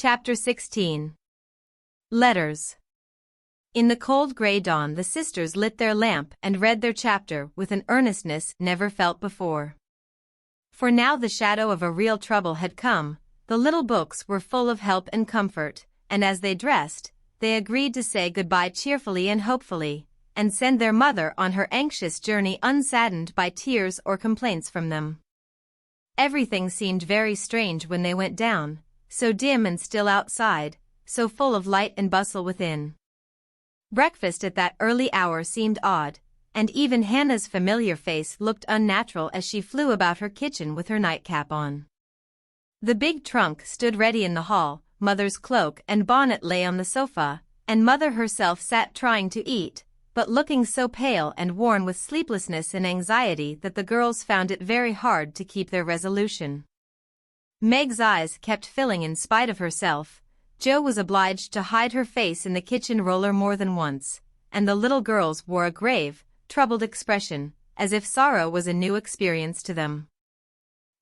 Chapter 16. Letters. In the cold gray dawn the sisters lit their lamp and read their chapter with an earnestness never felt before. For now the shadow of a real trouble had come, the little books were full of help and comfort, and as they dressed, they agreed to say goodbye cheerfully and hopefully, and send their mother on her anxious journey unsaddened by tears or complaints from them. Everything seemed very strange when they went down, so dim and still outside, so full of light and bustle within. Breakfast at that early hour seemed odd, and even Hannah's familiar face looked unnatural as she flew about her kitchen with her nightcap on. The big trunk stood ready in the hall, Mother's cloak and bonnet lay on the sofa, and Mother herself sat trying to eat, but looking so pale and worn with sleeplessness and anxiety that the girls found it very hard to keep their resolution. Meg's eyes kept filling in spite of herself. Jo was obliged to hide her face in the kitchen roller more than once, and the little girls wore a grave, troubled expression, as if sorrow was a new experience to them.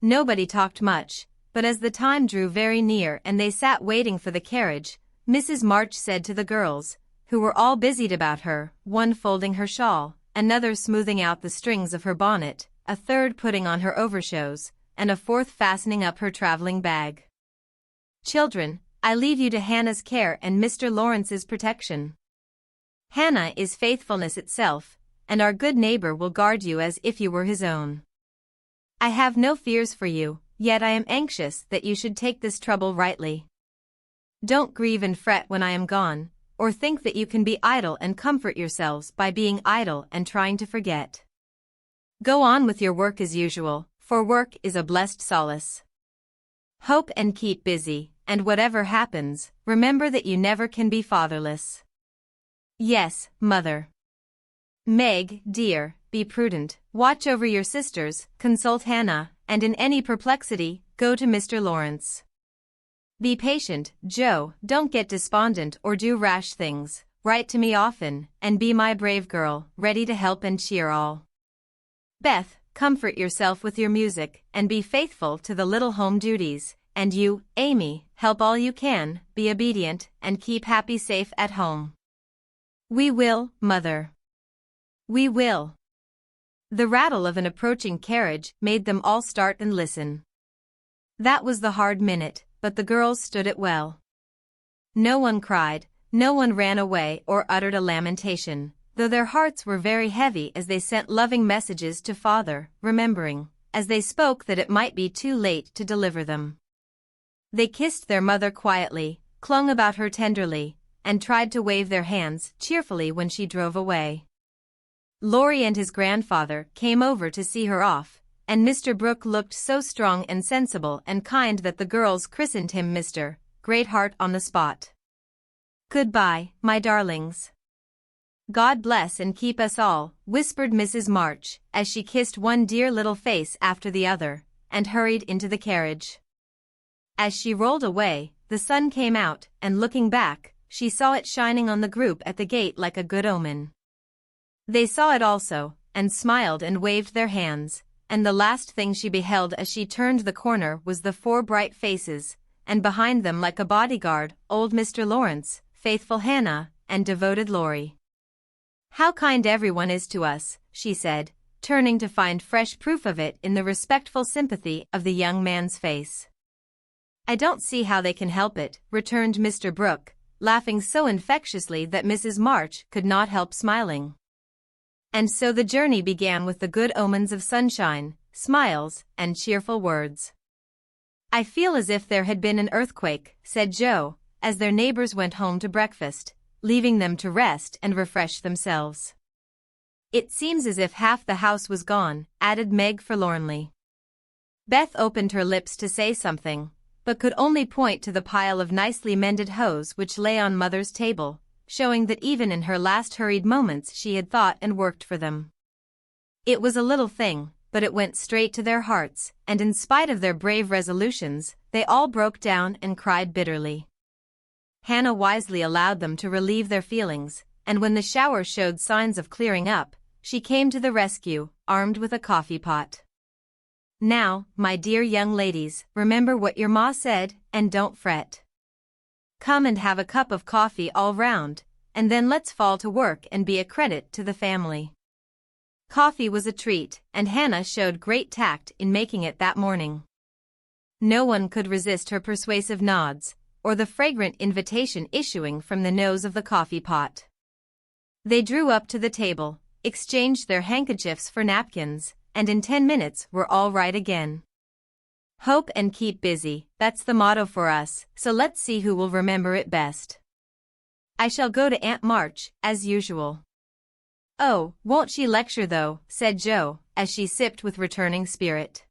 Nobody talked much, but as the time drew very near and they sat waiting for the carriage, Mrs. March said to the girls, who were all busied about her, one folding her shawl, another smoothing out the strings of her bonnet, a third putting on her overshoes, and a fourth fastening up her traveling bag. "Children, I leave you to Hannah's care and Mr. Lawrence's protection. Hannah is faithfulness itself, and our good neighbor will guard you as if you were his own. I have no fears for you, yet I am anxious that you should take this trouble rightly. Don't grieve and fret when I am gone, or think that you can be idle and comfort yourselves by being idle and trying to forget. Go on with your work as usual, for work is a blessed solace. Hope and keep busy, and whatever happens, remember that you never can be fatherless. Yes, Mother. Meg, dear, be prudent, watch over your sisters, consult Hannah, and in any perplexity, go to Mr. Lawrence. Be patient, Jo, don't get despondent or do rash things, write to me often, and be my brave girl, ready to help and cheer all. Beth, comfort yourself with your music, and be faithful to the little home duties, and you, Amy, help all you can, be obedient, and keep Happy safe at home. We will, Mother. We will." The rattle of an approaching carriage made them all start and listen. That was the hard minute, but the girls stood it well. No one cried, no one ran away or uttered a lamentation, though their hearts were very heavy as they sent loving messages to Father, remembering, as they spoke, that it might be too late to deliver them. They kissed their mother quietly, clung about her tenderly, and tried to wave their hands cheerfully when she drove away. Laurie and his grandfather came over to see her off, and Mr. Brooke looked so strong and sensible and kind that the girls christened him Mr. Greatheart on the spot. "Goodbye, my darlings. God bless and keep us all," whispered Mrs. March, as she kissed one dear little face after the other, and hurried into the carriage. As she rolled away, the sun came out, and looking back, she saw it shining on the group at the gate like a good omen. They saw it also, and smiled and waved their hands, and the last thing she beheld as she turned the corner was the four bright faces, and behind them like a bodyguard, old Mr. Lawrence, faithful Hannah, and devoted Laurie. "How kind everyone is to us," she said, turning to find fresh proof of it in the respectful sympathy of the young man's face. "I don't see how they can help it," returned Mr. Brooke, laughing so infectiously that Mrs. March could not help smiling. And so the journey began with the good omens of sunshine, smiles, and cheerful words. "I feel as if there had been an earthquake," said Jo, as their neighbors went home to breakfast, leaving them to rest and refresh themselves. "It seems as if half the house was gone," added Meg forlornly. Beth opened her lips to say something, but could only point to the pile of nicely mended hose which lay on Mother's table, showing that even in her last hurried moments she had thought and worked for them. It was a little thing, but it went straight to their hearts, and in spite of their brave resolutions, they all broke down and cried bitterly. Hannah wisely allowed them to relieve their feelings, and when the shower showed signs of clearing up, she came to the rescue, armed with a coffee pot. "Now, my dear young ladies, remember what your ma said, and don't fret. Come and have a cup of coffee all round, and then let's fall to work and be a credit to the family. Coffee was a treat, and Hannah showed great tact in making it that morning. No one could resist her persuasive nods, or the fragrant invitation issuing from the nose of the coffee pot. They drew up to the table, exchanged their handkerchiefs for napkins, and in 10 minutes were all right again. Hope and keep busy, that's the motto for us, so let's see who will remember it best. I shall go to Aunt March, as usual. Oh, won't she lecture though, said Jo, as she sipped with returning spirit.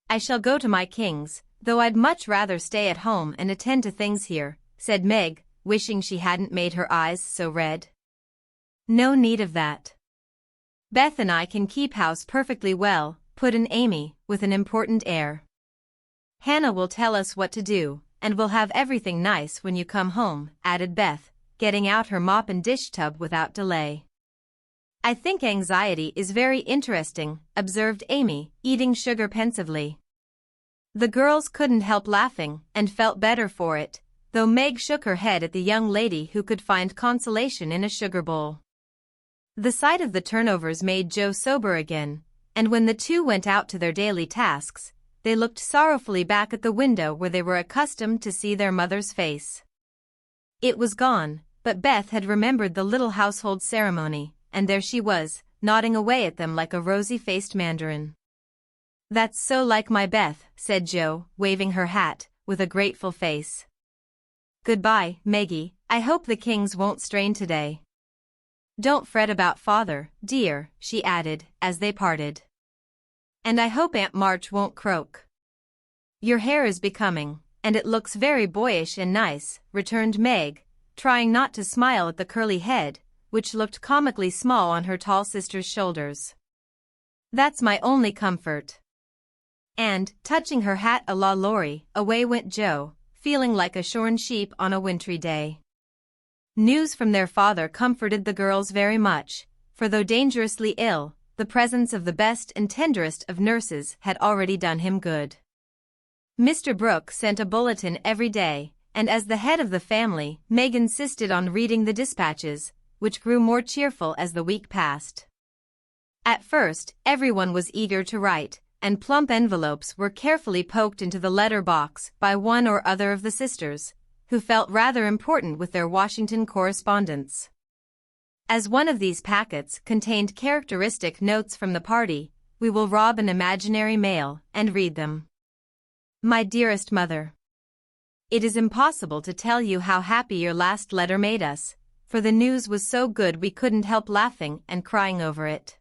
I shall go to my King's, though I'd much rather stay at home and attend to things here, said Meg, wishing she hadn't made her eyes so red. No need of that. Beth and I can keep house perfectly well, put in Amy, with an important air. Hannah will tell us what to do, and we'll have everything nice when you come home, added Beth, getting out her mop and dish tub without delay. I think anxiety is very interesting, observed Amy, eating sugar pensively. The girls couldn't help laughing, and felt better for it, though Meg shook her head at the young lady who could find consolation in a sugar bowl. The sight of the turnovers made Jo sober again, and when the two went out to their daily tasks, they looked sorrowfully back at the window where they were accustomed to see their mother's face. It was gone, but Beth had remembered the little household ceremony, and there she was, nodding away at them like a rosy-faced mandarin. That's so like my Beth, said Jo, waving her hat, with a grateful face. Goodbye, Meggie, I hope the Kings won't strain today. Don't fret about father, dear, she added, as they parted. And I hope Aunt March won't croak. Your hair is becoming, and it looks very boyish and nice, returned Meg, trying not to smile at the curly head, which looked comically small on her tall sister's shoulders. That's my only comfort. And, touching her hat a la Laurie, away went Jo, feeling like a shorn sheep on a wintry day. News from their father comforted the girls very much, for though dangerously ill, the presence of the best and tenderest of nurses had already done him good. Mr. Brooke sent a bulletin every day, and as the head of the family, Meg insisted on reading the dispatches, which grew more cheerful as the week passed. At first, everyone was eager to write, and plump envelopes were carefully poked into the letter box by one or other of the sisters, who felt rather important with their Washington correspondence. As one of these packets contained characteristic notes from the party, we will rob an imaginary mail and read them. My dearest mother. It is impossible to tell you how happy your last letter made us, for the news was so good we couldn't help laughing and crying over it.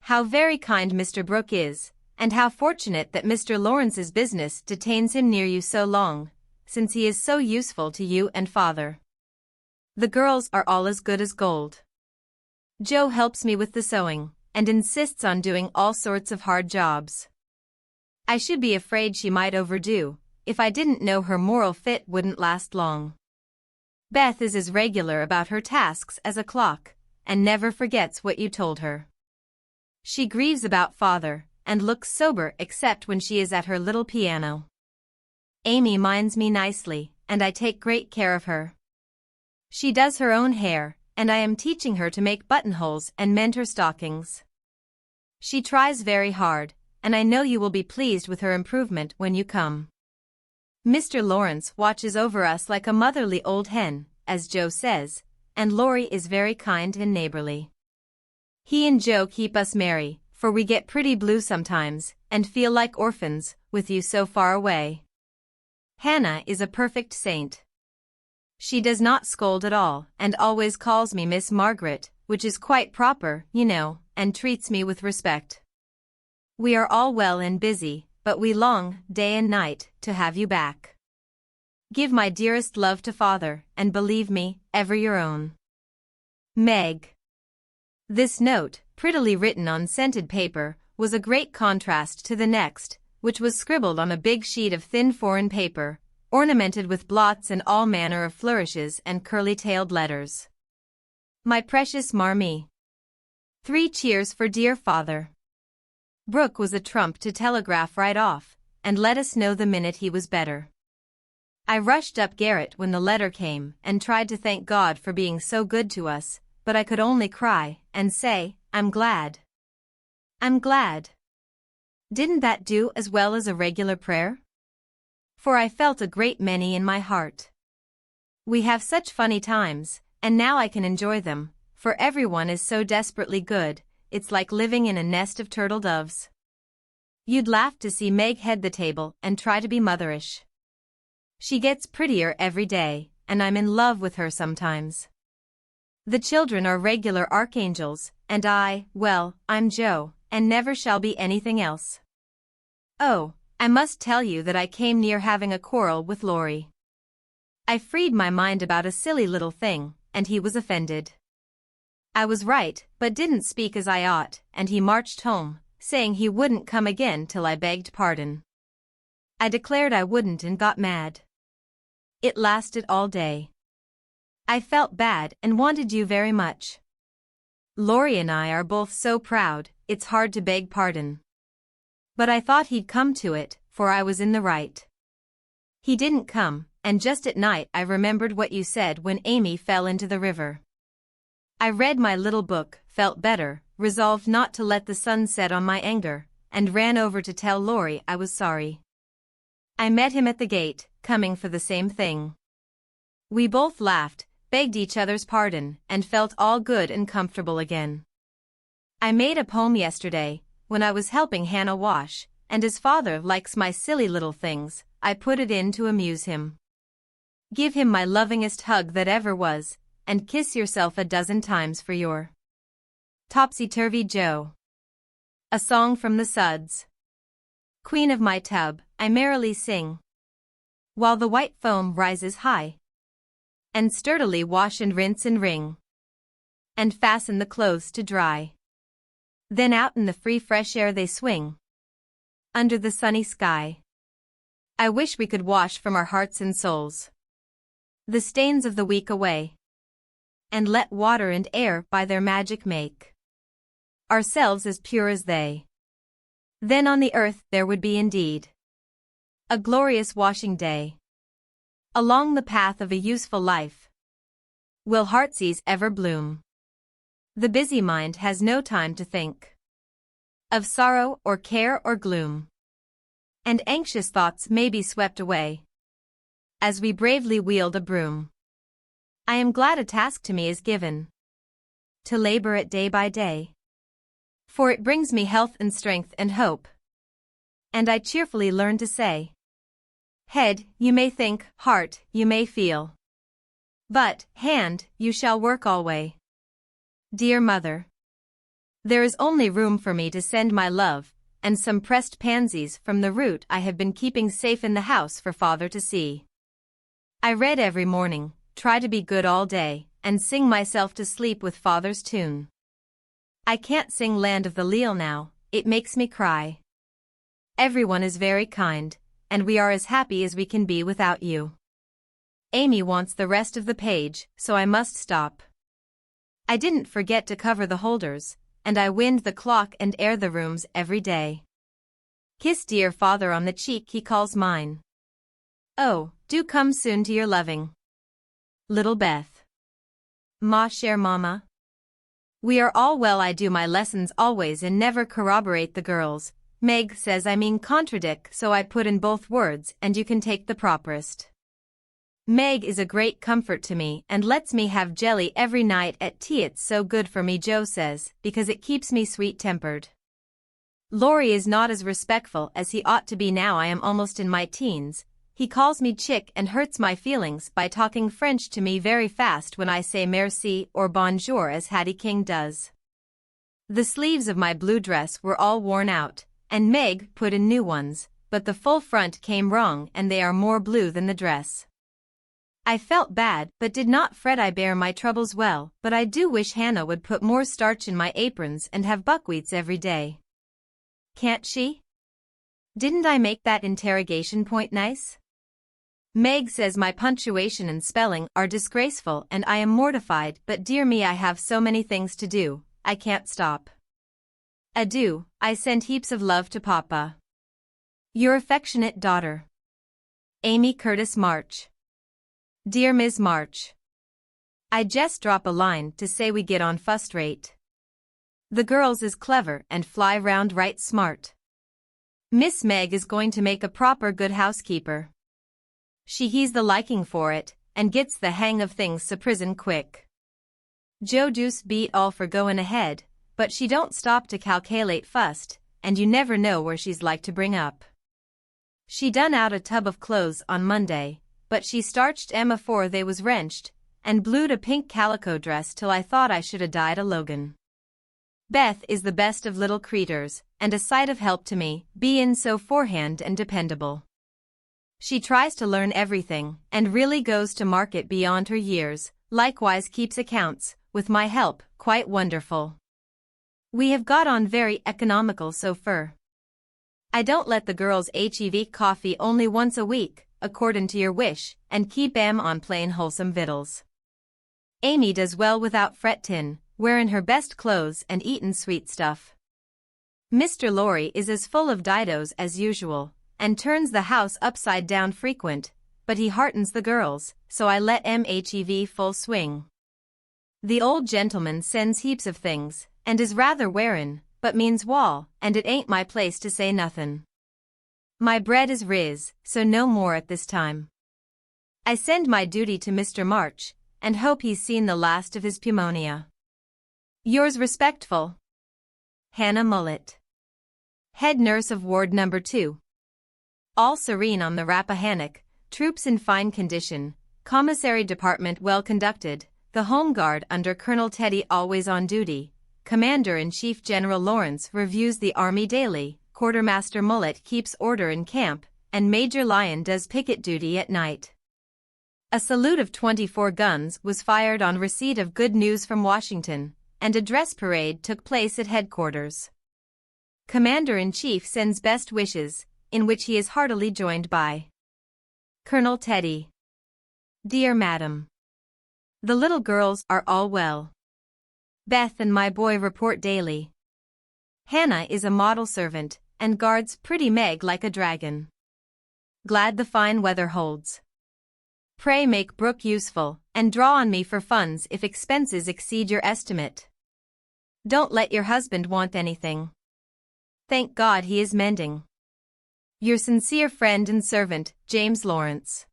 How very kind Mr. Brooke is, and how fortunate that Mr. Lawrence's business detains him near you so long, since he is so useful to you and father. The girls are all as good as gold. Jo helps me with the sewing, and insists on doing all sorts of hard jobs. I should be afraid she might overdo, if I didn't know her moral fit wouldn't last long. Beth is as regular about her tasks as a clock, and never forgets what you told her. She grieves about father, and looks sober except when she is at her little piano. Amy minds me nicely, and I take great care of her. She does her own hair, and I am teaching her to make buttonholes and mend her stockings. She tries very hard, and I know you will be pleased with her improvement when you come. Mr. Lawrence watches over us like a motherly old hen, as Jo says, and Laurie is very kind and neighborly. He and Jo keep us merry, for we get pretty blue sometimes, and feel like orphans, with you so far away. Hannah is a perfect saint. She does not scold at all, and always calls me Miss Margaret, which is quite proper, you know, and treats me with respect. We are all well and busy, but we long, day and night, to have you back. Give my dearest love to father, and believe me, ever your own. Meg. This note, prettily written on scented paper, was a great contrast to the next, which was scribbled on a big sheet of thin foreign paper, ornamented with blots and all manner of flourishes and curly-tailed letters. My precious Marmee. 3 cheers for dear father. Brooke was a trump to telegraph right off, and let us know the minute he was better. I rushed up garret when the letter came and tried to thank God for being so good to us, but I could only cry and say, I'm glad. I'm glad. Didn't that do as well as a regular prayer? For I felt a great many in my heart. We have such funny times, and now I can enjoy them, for everyone is so desperately good, it's like living in a nest of turtle doves. You'd laugh to see Meg head the table and try to be motherish. She gets prettier every day, and I'm in love with her sometimes. The children are regular archangels, and well, I'm Joe, and never shall be anything else. Oh, I must tell you that I came near having a quarrel with Laurie. I freed my mind about a silly little thing, and he was offended. I was right, but didn't speak as I ought, and he marched home, saying he wouldn't come again till I begged pardon. I declared I wouldn't and got mad. It lasted all day. I felt bad and wanted you very much. Laurie and I are both so proud, it's hard to beg pardon. But I thought he'd come to it, for I was in the right. He didn't come, and just at night I remembered what you said when Amy fell into the river. I read my little book, felt better, resolved not to let the sun set on my anger, and ran over to tell Laurie I was sorry. I met him at the gate, coming for the same thing. We both laughed, begged each other's pardon, and felt all good and comfortable again. I made a poem yesterday, when I was helping Hannah wash, and as father likes my silly little things, I put it in to amuse him. Give him my lovingest hug that ever was, and kiss yourself a dozen times for your Topsy-Turvy Joe. A song from the Suds. Queen of my tub, I merrily sing, while the white foam rises high, and sturdily wash and rinse and wring, and fasten the clothes to dry. Then out in the free fresh air they swing, under the sunny sky. I wish we could wash from our hearts and souls the stains of the week away, and let water and air by their magic make ourselves as pure as they. Then on the earth there would be indeed a glorious washing day. Along the path of a useful life will heartsease ever bloom. The busy mind has no time to think of sorrow or care or gloom, and anxious thoughts may be swept away as we bravely wield a broom. I am glad a task to me is given to labor at day by day, for it brings me health and strength and hope, and I cheerfully learn to say, head, you may think, heart, you may feel, but, hand, you shall work alway. Dear mother, there is only room for me to send my love, and some pressed pansies from the root I have been keeping safe in the house for father to see. I read every morning, try to be good all day, and sing myself to sleep with father's tune. I can't sing Land of the Leal now, it makes me cry. Everyone is very kind, and we are as happy as we can be without you. Amy wants the rest of the page, so I must stop. I didn't forget to cover the holders, and I wind the clock and air the rooms every day. Kiss dear father on the cheek he calls mine. Oh, do come soon to your loving little Beth. Ma chère mama. We are all well. I do my lessons always and never corroborate the girls. Meg says I mean contradict, so I put in both words and you can take the properest. Meg is a great comfort to me and lets me have jelly every night at tea. It's so good for me, Joe says, because it keeps me sweet-tempered. Laurie is not as respectful as he ought to be now I am almost in my teens. He calls me chick and hurts my feelings by talking French to me very fast when I say merci or bonjour as Hattie King does. The sleeves of my blue dress were all worn out, and Meg put in new ones, but the full front came wrong and they are more blue than the dress. I felt bad but did not fret. I bear my troubles well, but I do wish Hannah would put more starch in my aprons and have buckwheats every day. Can't she? Didn't I make that interrogation point nice? Meg says my punctuation and spelling are disgraceful and I am mortified, but dear me, I have so many things to do, I can't stop. Adieu, I send heaps of love to Papa. Your affectionate daughter. Amy Curtis March. Dear Ms. March, I just drop a line to say we get on first rate. The girls is clever and fly round right smart. Miss Meg is going to make a proper good housekeeper. She he's the liking for it, and gets the hang of things so prison quick. Joe Juice beat all for goin' ahead, but she don't stop to calculate fust, and you never know where she's like to bring up. She done out a tub of clothes on Monday, but she starched 'em afore they was wrenched, and blued a pink calico dress till I thought I should 'a died a Logan. Beth is the best of little creeters, and a sight of help to me, bein' so forehand and dependable. She tries to learn everything, and really goes to market beyond her years, likewise keeps accounts, with my help, quite wonderful. We have got on very economical so far. I don't let the girls hev coffee only once a week, accordin' to your wish, and keep 'em on plain wholesome vittles. Amy does well without frettin', wearin' her best clothes and eatin' sweet stuff. Mr. Lorry is as full of didos as usual, and turns the house upside down frequent, but he heartens the girls, so I let 'em hev full swing. The old gentleman sends heaps of things, and is rather wearin', but means wall, and it ain't my place to say nothin'. My bread is riz, so no more at this time. I send my duty to Mr. March, and hope he's seen the last of his pneumonia. Yours respectful, Hannah Mullet, Head Nurse of Ward No. 2. All serene on the Rappahannock, troops in fine condition, commissary department well conducted, the Home Guard under Colonel Teddy always on duty, Commander-in-Chief General Lawrence reviews the Army daily, Quartermaster Mullet keeps order in camp, and Major Lyon does picket duty at night. A salute of 24 guns was fired on receipt of good news from Washington, and a dress parade took place at headquarters. Commander-in-Chief sends best wishes, in which he is heartily joined by Colonel Teddy. Dear Madam, the little girls are all well. Beth and my boy report daily. Hannah is a model servant, and guards pretty Meg like a dragon. Glad the fine weather holds. Pray make Brooke useful, and draw on me for funds if expenses exceed your estimate. Don't let your husband want anything. Thank God he is mending. Your sincere friend and servant, James Lawrence.